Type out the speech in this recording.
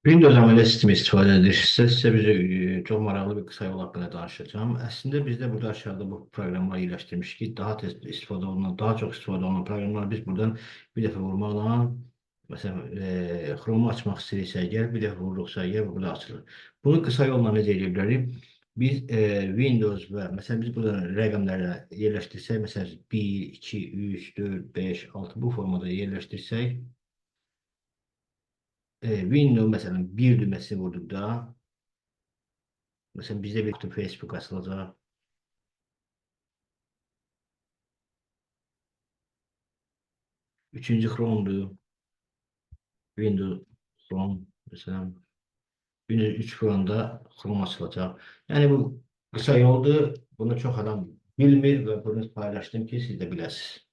Windows əməliyyat sistemi istifadə edirsinizsə, sizə bizə çox maraqlı bir qısa yol haqqında danışacağım. Əslində biz də burada aşağıda bu proqramları yerləşdirmişik ki, daha tez istifadə olunan, daha çox istifadə olunan proqramları biz buradan bir dəfə vurmaqla, məsələn, Chrome açmaq istəyirsə, əgər bir dəfə vururuqsa, əgər burada açılır. Bunu qısa yolla necə edə bilərik? Biz Windows və məsələn biz burada rəqəmlərlə yerləşdirsək, məsələn 1, 2, 3, 4, 5, 6 bu formada yerləşdirsək, Windows məsələn bir düyməsini vurduqda, məsələn bizdə bir kutu Facebook açılacaq. Üçüncü Chrome'dur. Windows Chrome məsələn. Windows 3 Chrome'da Chrome açılacaq. Yəni bu qısa yoldur. Bunu çox adam bilmir və bunu paylaşdım ki, siz də biləsiniz.